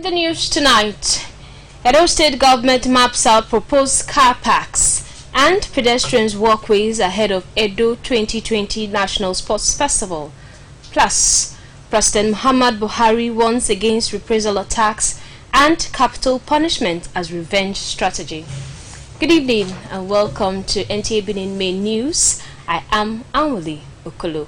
The news tonight. Edo State government maps out proposed car parks and pedestrians walkways ahead of Edo 2020 National Sports Festival. Plus, President Muhammad Buhari warns against reprisal attacks and capital punishment as revenge strategy. Good evening and welcome to NTA Benin Main News. I am Anwali Okolo.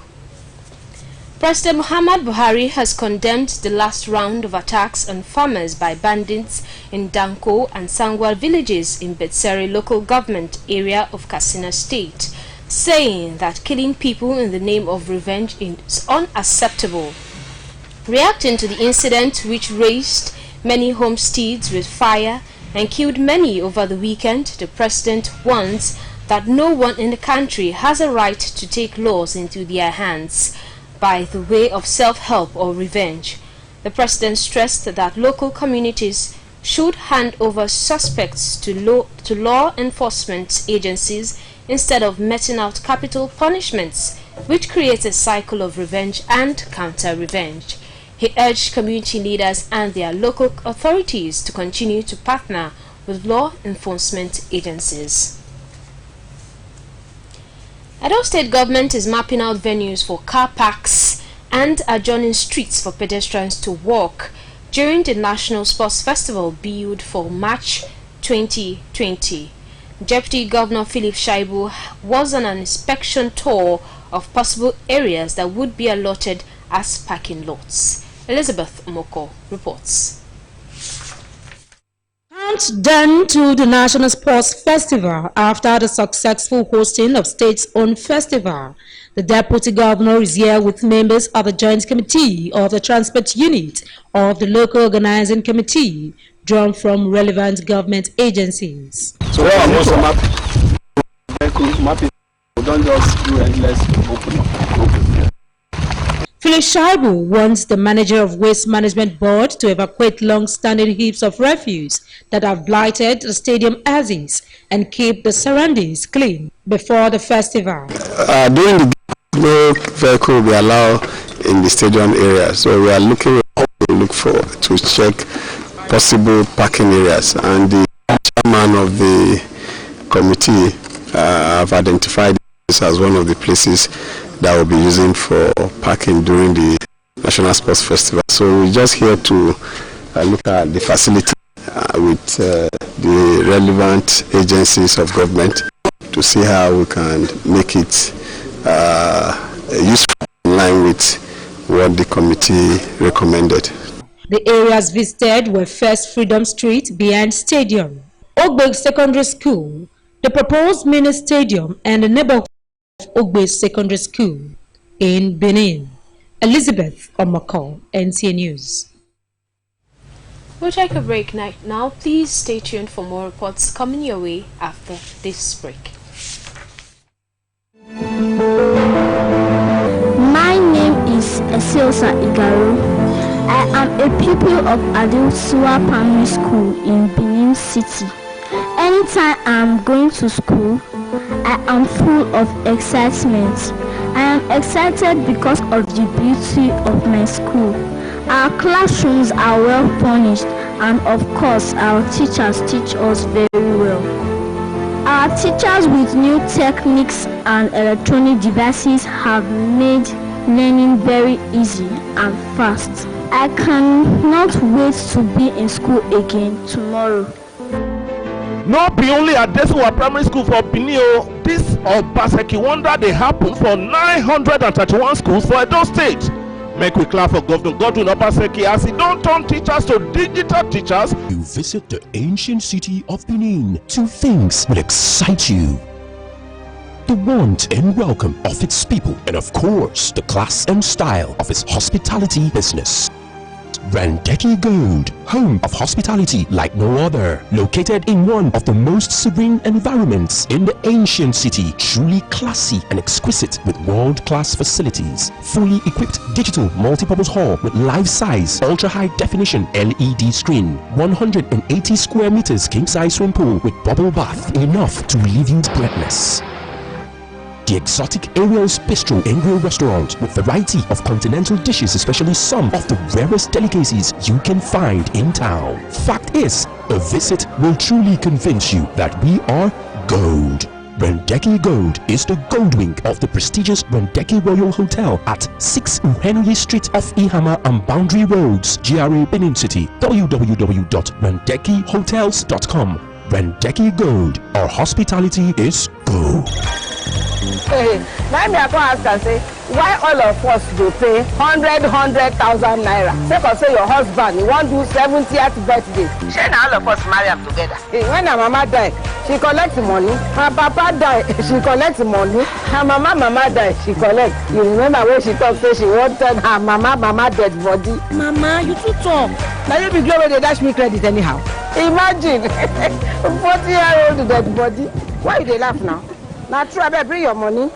President Muhammad Buhari has condemned the last round of attacks on farmers by bandits in Danko and Sangwal villages in Betsere local government area of Katsina State, saying that killing people in the name of revenge is unacceptable. Reacting to the incident, which razed many homesteads with fire and killed many over the weekend, the president warns that no one in the country has a right to take laws into their hands by the way of self-help or revenge. The president stressed that local communities should hand over suspects to law enforcement agencies instead of meting out capital punishments, which creates a cycle of revenge and counter-revenge. He urged community leaders and their local authorities to continue to partner with law enforcement agencies. Edo State government is mapping out venues for car parks and adjoining streets for pedestrians to walk during the National Sports Festival billed for March 2020. Deputy Governor Philip Shaibu was on an inspection tour of possible areas that would be allotted as parking lots. Elizabeth Moko reports. Countdown to the National Sports Festival after the successful hosting of state's own festival. The Deputy Governor is here with members of the Joint Committee of the Transport Unit of the Local Organizing Committee, drawn from relevant government agencies. So we don't just do endless open. Philip Shaibu wants the manager of Waste Management Board to evacuate long-standing heaps of refuse that have blighted the stadium axis and keep the surroundings clean before the festival. During the no vehicle will be allowed in the stadium area, so we are looking to check possible parking areas, and the chairman of the committee have identified this as one of the places that will be using for parking during the National Sports Festival. So we're just here to look at the facility with the relevant agencies of government to see how we can make it useful in line with what the committee recommended. The areas visited were first Freedom Street behind Stadium, Ogbe Secondary School, the proposed mini stadium, and the neighborhood of Ogbe Secondary School in Benin. Elizabeth Omako, NTA News. We'll take a break now. Please stay tuned for more reports coming your way after this break. My name is Esiosa Igaro. I am a pupil of Adil Suwa Primary School in Benin City. Anytime I am going to school, I am full of excitement. I am excited because of the beauty of my school. Our classrooms are well furnished, and of course our teachers teach us very well. Our teachers with new techniques and electronic devices have made learning very easy and fast. I cannot wait to be in school again tomorrow. Not be only at Desuwa Primary School for Benio, this Obaseki wonder they happen for 931 schools for Edo State. Make we clap for Governor Godwin Obaseki as he don't turn teachers to digital teachers. You visit the ancient city of Benin. Two things will excite you: the warmth and welcome of its people, and of course, the class and style of its hospitality business. Randeki Gold, home of hospitality like no other, located in one of the most serene environments in the ancient city, truly classy and exquisite with world-class facilities, fully equipped digital multipurpose hall with life-size ultra-high definition LED screen, 180 square meters king-size swimming pool with bubble bath, enough to relieve you breathless. the exotic Ariel's Bistro and Grill restaurant with variety of continental dishes, especially some of the rarest delicacies you can find in town. Fact is, a visit will truly convince you that we are gold. Rendeki Gold is the gold wing of the prestigious Rendeki Royal Hotel at 6 Uhenui Street off Ihama and Boundary Roads, GRA Benin City. www.rendekihotels.com. Rendeki Gold. Our hospitality is gold. Hey, now me I go ask and say, why all of us go pay 100,000 naira? Say your husband, you want to do 70th birthday. Shey na all of us marry am together. Hey, when her mama die, she collect money. Her papa die, she collect money. Her mama die, she collect. You remember when she talk say she wanted her mama dead body. Mama, you too talk. Now you be glad when they dash me credit anyhow. Imagine 40-year-old dead body. Why you dey laugh now? Now try to bring your money.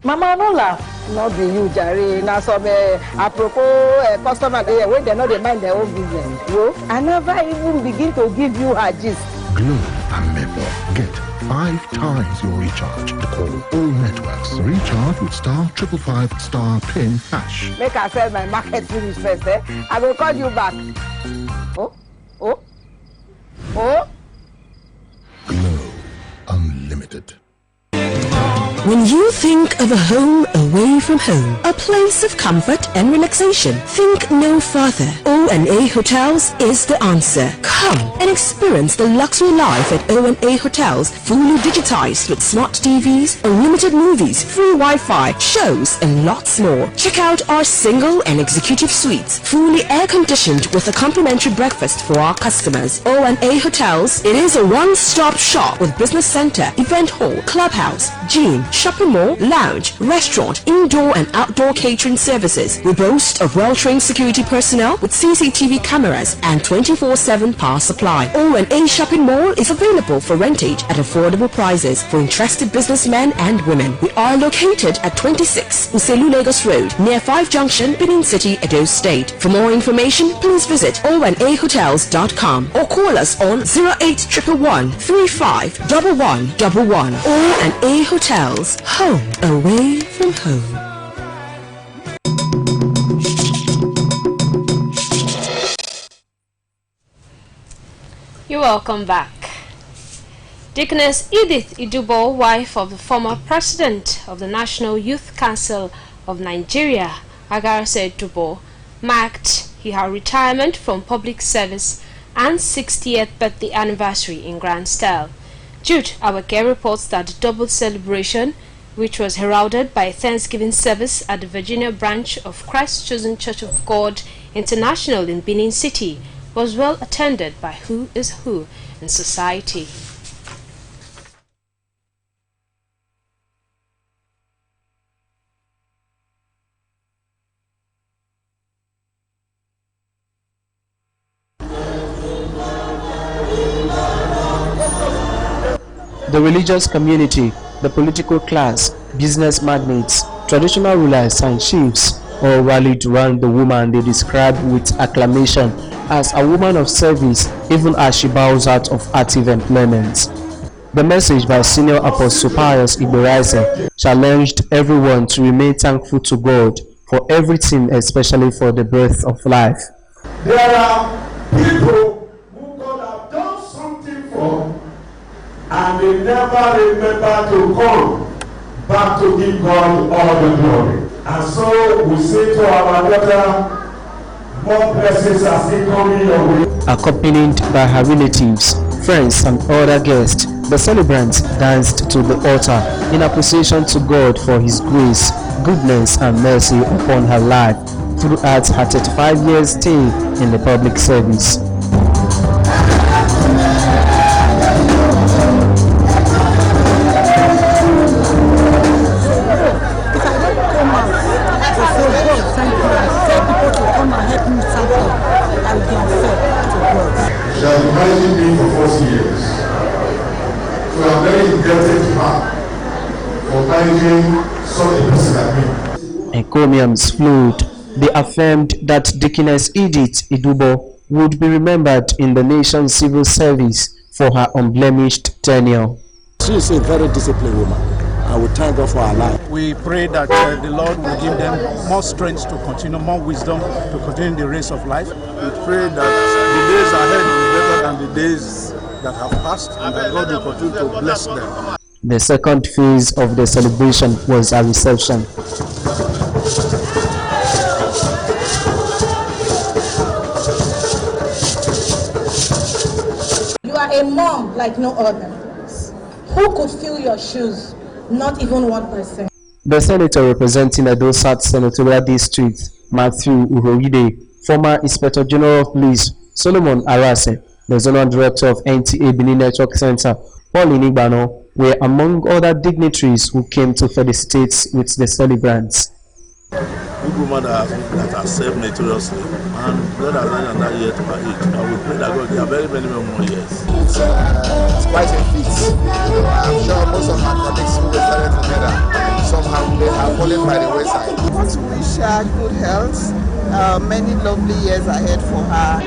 Mama, no laugh. Not be you, Jerry. Now some apropos customer there when they know they mind their own business. Yo, I never even begin to give you her gist. Glow and Maple. Get 5 times your recharge. Call all networks. Recharge with *555*PIN#. Make I sell my market finish first, eh? I will call you back. Oh. Glow Unlimited. When you think of a home away from home, a place of comfort and relaxation, think no further. O&A Hotels is the answer. Come and experience the luxury life at O&A Hotels, fully digitized with smart TVs, unlimited movies, free Wi-Fi, shows, and lots more. Check out our single and executive suites, fully air-conditioned with a complimentary breakfast for our customers. O&A Hotels, it is a one-stop shop with business center, event hall, clubhouse, gym, shopping mall, lounge, restaurant, indoor and outdoor catering services. We boast of well-trained security personnel with CCTV cameras and 24/7 power supply. O&A Shopping Mall is available for rentage at affordable prices for interested businessmen and women. We are located at 26 Uselu Lagos Road near 5 Junction, Benin City, Edo State. For more information, please visit oandahotels.com or call us on 08111 351111. O&A Hotels, home away from home. You're welcome back. Deaconess Edith Idubo, wife of the former president of the National Youth Council of Nigeria, Agarase Idubo, marked her retirement from public service and 60th birthday anniversary in grand style. Jude Awake reports that the double celebration, which was heralded by a Thanksgiving service at the Virginia branch of Christ Chosen Church of God International in Benin City, was well attended by who is who in society. The religious community, the political class, business magnates, traditional rulers and chiefs all rallied around the woman they describe with acclamation as a woman of service, even as she bows out of active employment. The message by Senior Apostle Pius Igberaise challenged everyone to remain thankful to God for everything, especially for the birth of life. There are people who God have done something for, and they never remember to come back to give God all the glory. And so we say to our daughter, more blessings as they come in your way. Accompanied by her relatives, friends, and other guests, the celebrants danced to the altar in appreciation to God for His grace, goodness, and mercy upon her life throughout her 35 years stay in the public service. She has been managing me for 40 years. So I'm very indebted to her for managing such a person like me. Encomiums flowed. They affirmed that Deaconess Edith Idubo would be remembered in the nation's civil service for her unblemished tenure. She is a very disciplined woman, and we thank God for our life. We pray that the Lord will give them more strength to continue, more wisdom to continue the race of life. We pray that the days ahead will be better than the days that have passed, and that God will continue to bless them. The second phase of the celebration was a reception. You are a mom like no other. Who could fill your shoes? Not even 1%. The senator representing Edo South Senatorial District, Matthew Uroide, former Inspector General of Police, Solomon Arase, the Zonal Director of NTA Benin Network Center, Paul Inigbano, were among other dignitaries who came to felicitate with the celebrants. Good woman that has served notoriously, and God has done another year to her age. And we pray that God there are very many more years. It's quite a feat. I'm sure most of my colleagues who were started together, somehow they have fallen by the wayside. I want to wish her good health, many lovely years ahead for her.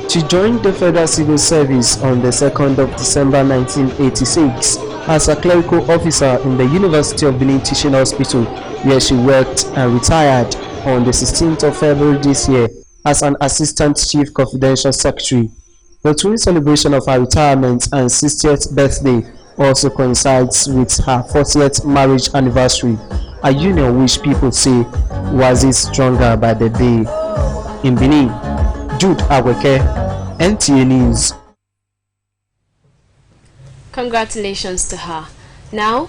She joined the Federal Civil Service on the 2nd of December 1986 as a clerical officer in the University of Benin Teaching Hospital, where she worked and retired on the 16th of February this year as an Assistant Chief Confidential Secretary. The twin celebration of her retirement and 60th birthday also coincides with her 40th marriage anniversary, a union which people say was stronger by the day. In Benin, Jude Aweke, NTA News. Congratulations to her. Now,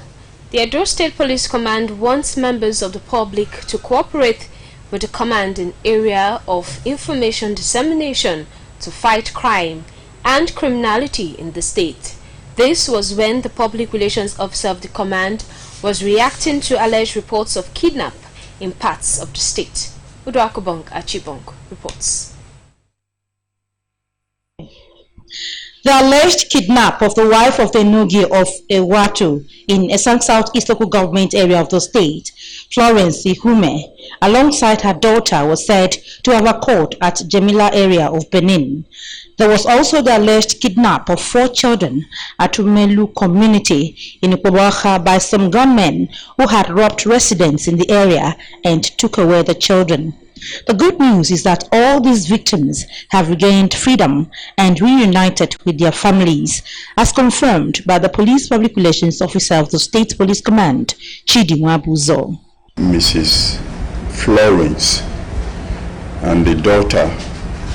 the Edo State Police Command wants members of the public to cooperate with the command in area of information dissemination to fight crime and criminality in the state. This was when the public relations officer of the command was reacting to alleged reports of kidnap in parts of the state. Uduakobong Achibong reports. The alleged kidnap of the wife of the Nugi of Ewatu in Esang Southeast local government area of the state, Florence Ihume, alongside her daughter, was said to have occurred at Jamila area of Benin. There was also the alleged kidnap of 4 children at Umelu community in Ikwabaha by some gunmen who had robbed residents in the area and took away the children. The good news is that all these victims have regained freedom and reunited with their families, as confirmed by the Police Public Relations Officer of the State Police Command, Chidi Mwabuzo. Mrs. Florence and the daughter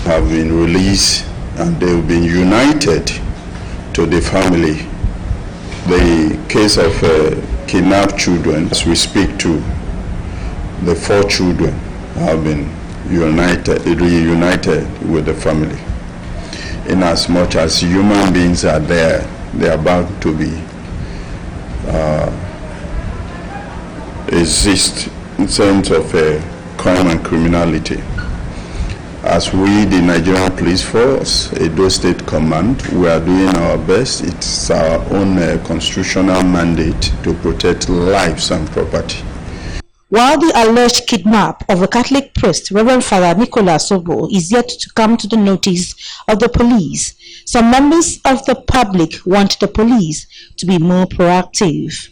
have been released and they've been united to the family. The case of kidnapped children, as we speak to, the 4 children have been reunited with the family. In as much as human beings are there, they are bound to be exist in terms of crime and criminality. As we, the Nigerian Police Force, Edo State Command, we are doing our best. It's our own constitutional mandate to protect lives and property. While the alleged kidnap of a Catholic priest, Reverend Father Nicolas Sobo, is yet to come to the notice of the police, some members of the public want the police to be more proactive.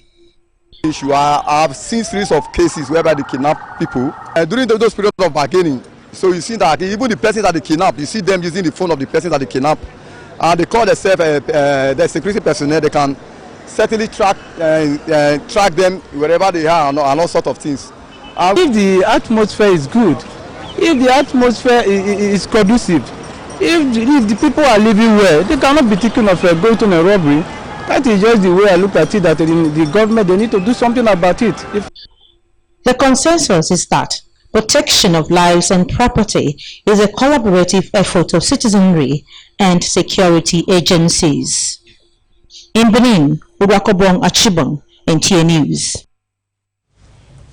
I've seen series of cases whereby they kidnap people during those periods of bargaining. So you see that even the persons that they kidnap, you see them using the phone of the persons that they kidnap. They call themselves the security personnel. They can certainly track them wherever they are and all sorts of things. If the atmosphere is good, if the atmosphere is conducive, if the people are living well, they cannot be thinking of going to a robbery. That is just the way I look at it, that the government, they need to do something about it. The consensus is that protection of lives and property is a collaborative effort of citizenry and security agencies. In Benin, Uduakobong Achibong, NTA News.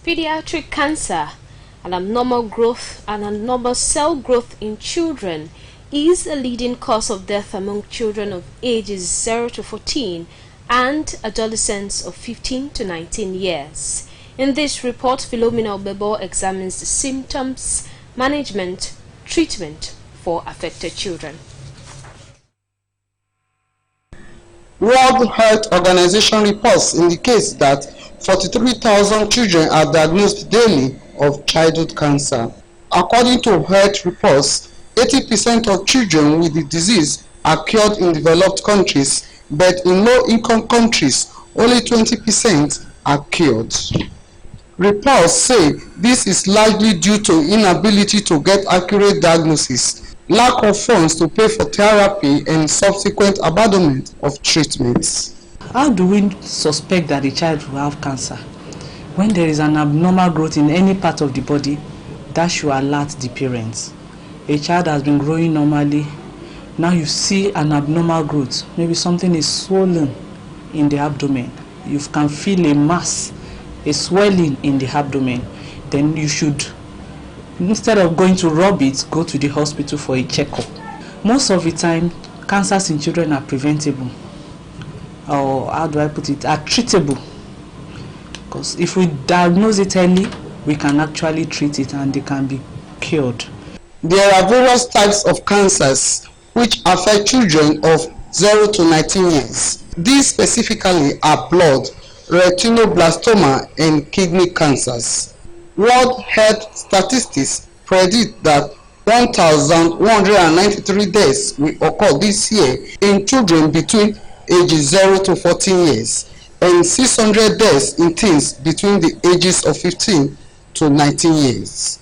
Pediatric cancer, an abnormal growth and abnormal cell growth in children, is a leading cause of death among children of ages 0 to 14 and adolescents of 15 to 19 years. In this report, Philomena Obebo examines the symptoms, management, treatment for affected children. World Health Organization reports indicate that 43,000 children are diagnosed daily of childhood cancer. According to health reports, 80% of children with the disease are cured in developed countries, but in low-income countries, only 20% are cured. Reports say this is largely due to inability to get accurate diagnosis, lack of funds to pay for therapy, and subsequent abandonment of treatments. How do we suspect that a child will have cancer? When there is an abnormal growth in any part of the body, that should alert the parents. A child has been growing normally. Now you see an abnormal growth. Maybe something is swollen in the abdomen. You can feel a mass, a swelling in the abdomen. Then you should, instead of going to rub it, go to the hospital for a checkup. Most of the time, cancers in children are preventable. Or how do I put it, are treatable. Because if we diagnose it early, we can actually treat it and they can be cured. There are various types of cancers which affect children of 0 to 19 years. These specifically are blood, retinoblastoma, and kidney cancers. World Health Statistics predict that 1,193 deaths will occur this year in children between ages 0 to 14 years and 600 deaths in teens between the ages of 15 to 19 years.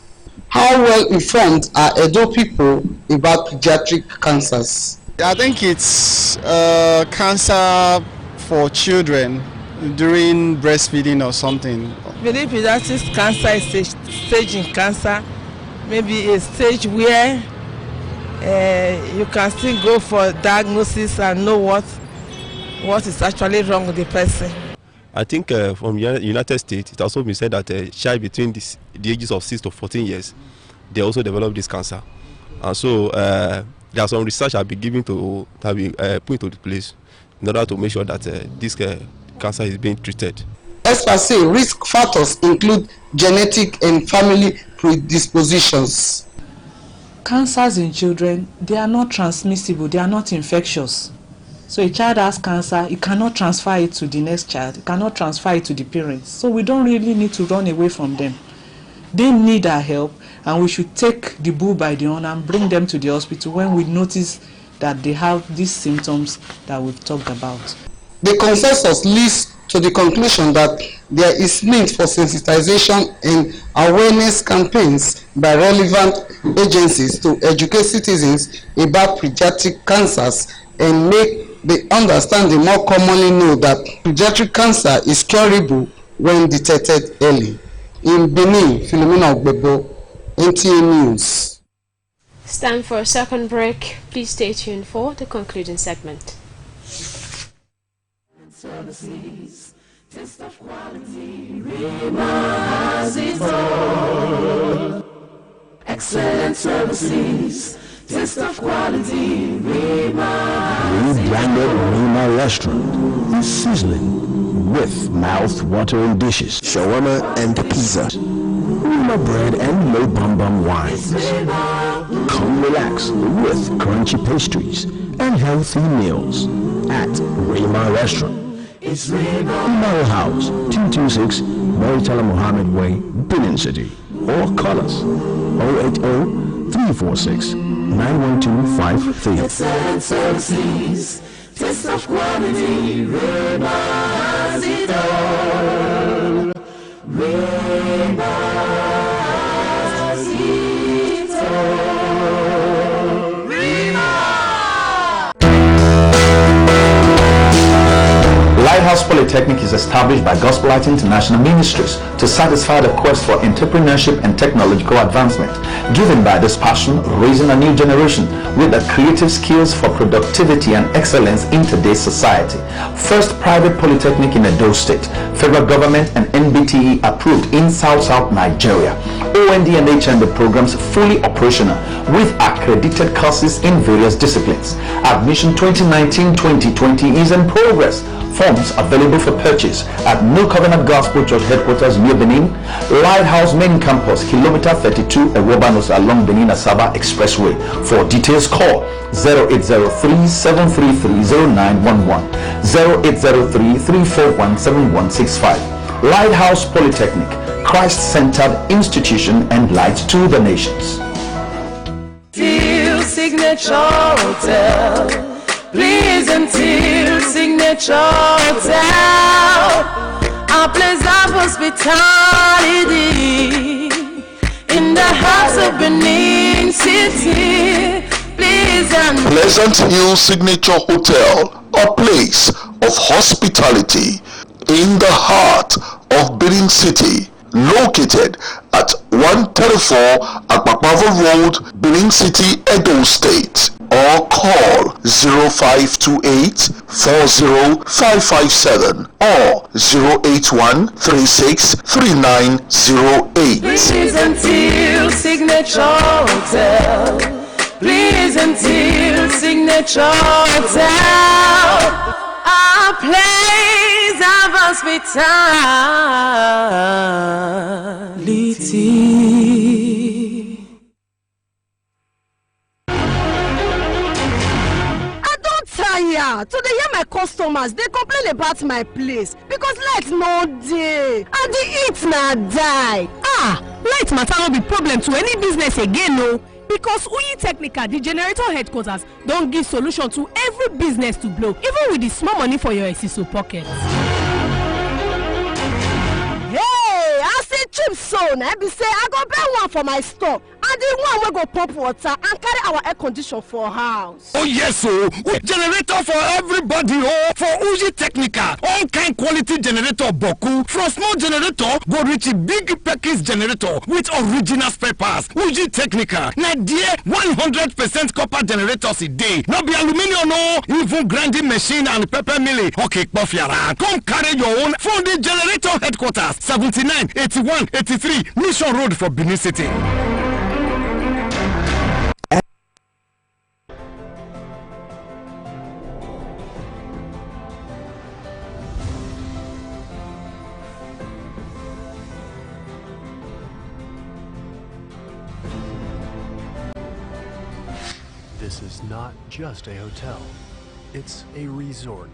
How well informed are Edo people about pediatric cancers? I think it's cancer for children during breastfeeding or something. I believe pediatric cancer is a stage in cancer, maybe a stage where you can still go for diagnosis and know what is actually wrong with the person. I think from United States, it also been said that a child between the ages of 6 to 14 years, they also develop this cancer. And so there's some research I've been given to be put into place in order to make sure that this cancer is being treated. Experts say risk factors include genetic and family predispositions. Cancers in children, they are not transmissible, they are not infectious. So a child has cancer, you cannot transfer it to the next child, you cannot transfer it to the parents. So we don't really need to run away from them. They need our help, and we should take the bull by the horn and bring them to the hospital when we notice that they have these symptoms that we've talked about. The consensus leads to the conclusion that there is need for sensitization and awareness campaigns by relevant agencies to educate citizens about pediatric cancers and make the understanding more commonly know that pediatric cancer is curable when detected early. In Benin, Philomena Ogbebo, NTA News. It's time for a second break. Please stay tuned for the concluding segment. Services, test of quality, has it all. Excellent services, test of quality, Rebranded Rima Restaurant is sizzling with mouth-watering dishes, shawarma and pizza, Rima bread and low bum wines. Come relax with crunchy pastries and healthy meals at Rima Restaurant. It's Rima Email House, 226 Maritala Mohammed Way, Benin City, or call us 080-346-91253. Excellent services, test of quality, Rima has it all. Rima has it all. Lighthouse Polytechnic is established by Gospel Light International Ministries to satisfy the quest for entrepreneurship and technological advancement. Driven by this passion, raising a new generation with the creative skills for productivity and excellence in today's society. First private polytechnic in Edo State, federal government and NBTE approved in South Nigeria. OND and HND programs fully operational with accredited courses in various disciplines. Admission 2019-2020 is in progress. Forms available for purchase at New Covenant Gospel Church headquarters near Benin, Lighthouse Main Campus, kilometer 32, Ewobanos along Benin-Asaba Expressway. For details, call 0803-733-0911. 0803-341-7165. Lighthouse Polytechnic, Christ-centered institution and light to the nations. Till Signature Hotel, please until Signature Hotel, a place of hospitality in the heart of Benin City. Please and Pleasant Hill Signature Hotel, a place of hospitality in the heart of Benin City, located at 134 Akpakpava Road, Benin City, Edo State, or call 0528-40557 or 081363908. please until Signature Hotel, please until Signature Hotel, a place of hospitality. Tire to dey hear my customers dey complain about my place because light no dey and the heat na die. Light matter no be problem to any business again o, because Uyi Technical, the generator headquarters, don give solution to every business to blow, even with the small money for your Esiso pocket. Hey, I say cheap so na be say I go buy one for my store and the one wey go pump water and carry our air condition for house. Oh yes, with generator for everybody. For Uji Technical, all kind quality generator boku, from small generator go reach big package generator with original spare parts. Uji Technical, na dear 100% copper generators a day. No be aluminium, no, even grinding machine and pepper milling. Okay, Kofiara, come carry your own from the generator headquarters, 79 81 83 Mission Road for Benin City. This is not just a hotel. It's a resort,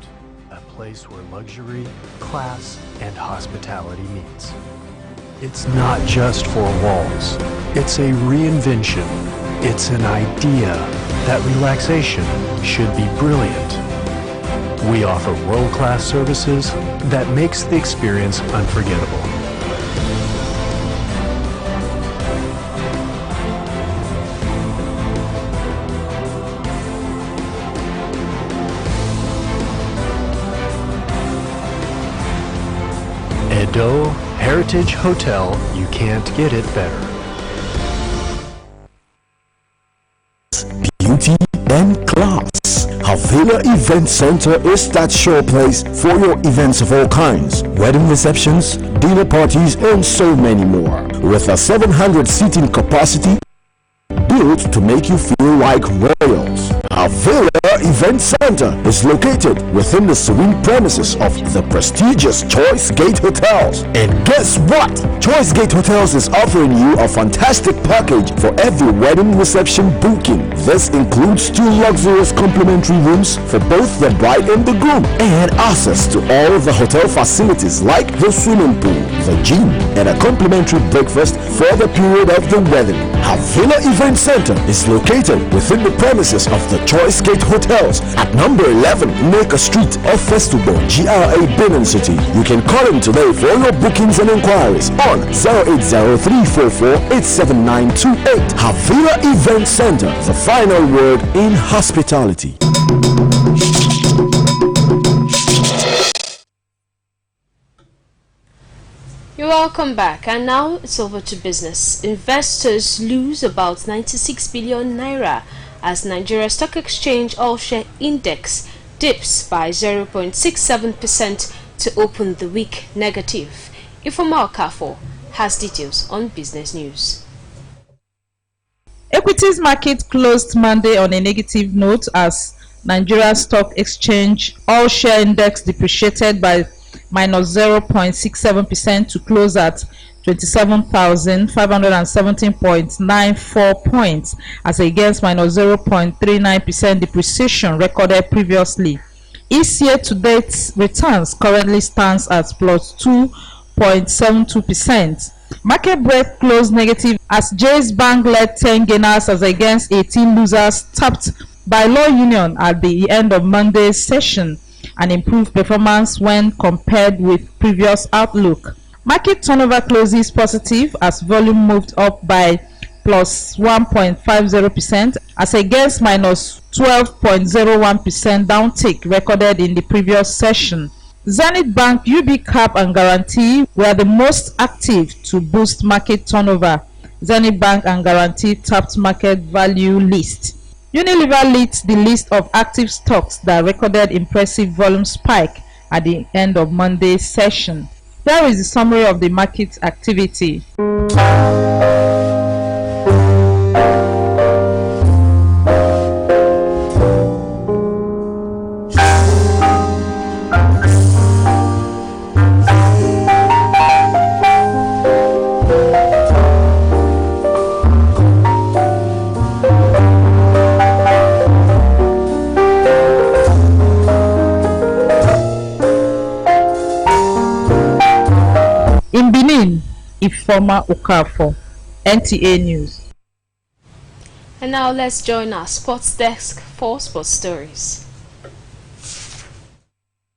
a place where luxury, class, and hospitality meets. It's not just four walls. It's a reinvention. It's an idea that relaxation should be brilliant. We offer world-class services that makes the experience unforgettable. Edo Heritage Hotel, you can't get it better. Beauty and class. Havila Event Center is that showplace for your events of all kinds, wedding receptions, dinner parties, and so many more. With a 700 seating capacity, built to make you feel like royals. Havila Event Center is located within the serene premises of the prestigious Choice Gate Hotels. And guess what? Choice Gate Hotels is offering you a fantastic package for every wedding reception booking. This includes 2 luxurious complimentary rooms for both the bride and the groom, and access to all of the hotel facilities like the swimming pool, the gym, and a complimentary breakfast for the period of the wedding. Havila Event Center is located within the premises of the Choice Gate Hotels at number 11 Maker Street off Festival, GRA, Benin City. You can call him today for your bookings and inquiries on 080-344-87928. Havila Event Center, the final word in hospitality. You're welcome back, and now it's over to business. Investors lose about 96 billion naira as Nigeria Stock Exchange All-Share Index dips by 0.67% to open the week negative. Ifeoma Okafor has details on business news. Equities market closed Monday on a negative note as Nigeria Stock Exchange All-Share Index depreciated by minus 0.67% to close at 27,517.94 points as against minus 0.39% depreciation recorded previously. Its year-to-date returns currently stands at plus 2.72%. Market breadth closed negative as Jay's Bank led 10 gainers as against 18 losers, tapped by Law Union at the end of Monday's session, an improved performance when compared with previous outlook. Market turnover closes positive as volume moved up by plus 1.50% as against minus 12.01% downtick recorded in the previous session. Zenith Bank, UB Cap and Guarantee were the most active to boost market turnover. Zenith Bank and Guarantee tapped market value list. Unilever leads the list of active stocks that recorded impressive volume spike at the end of Monday's session. There is a summary of the market activity. In Benin, Ifoma Okafor, NTA News. And now let's join our sports desk for sports stories.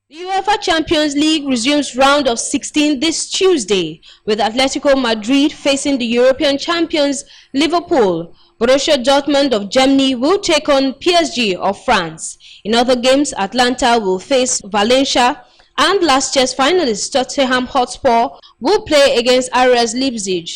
The UEFA Champions League resumes round of 16 this Tuesday, with Atletico Madrid facing the European champions Liverpool. Borussia Dortmund of Germany will take on PSG of France. In other games, Atlanta will face Valencia, and last year's finalists Tottenham Hotspur will play against RS Leipzig.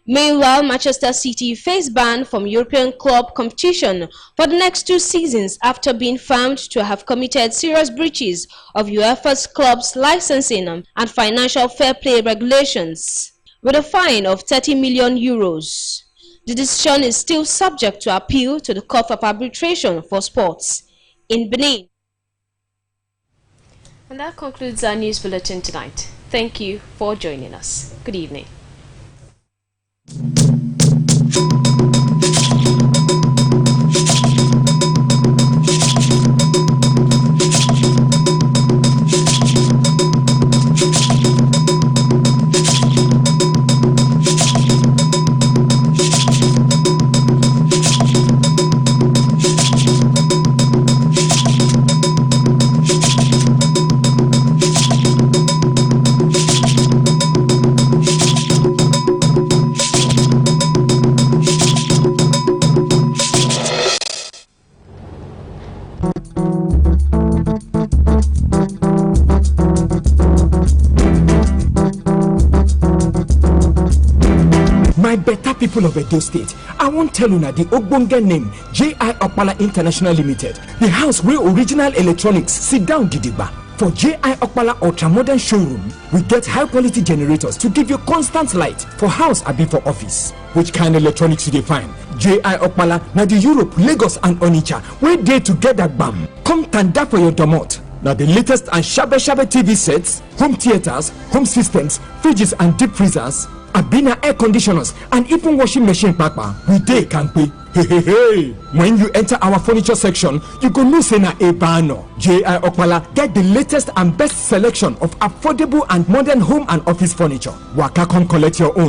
Meanwhile, Manchester City face ban from European club competition for the next 2 seasons after being found to have committed serious breaches of UEFA's club's licensing and financial fair play regulations, with a fine of 30 million euros. The decision is still subject to appeal to the Court of Arbitration for Sports in Benin. And that concludes our news bulletin tonight. Thank you for joining us. Good evening. My better people of Edo State, I won't tell you now the ogbonge name J.I. Okpala International Limited, the house where original electronics sit down gidigba. For J.I. Okpala Ultra Modern Showroom, we get high quality generators to give you constant light for house and for office. Which kind of electronics you find? J.I. Okpala, now the Europe, Lagos and Onitsha, where they together bam. Come tanda for your domot. Now the latest and shabba TV sets, home theaters, home systems, fridges and deep freezers, Abina air conditioners and even washing machine papa, we dey can pay. Hey. When you enter our furniture section, you go know say na Ebano. J.I. Okpala get the latest and best selection of affordable and modern home and office furniture. Waka come collect your own.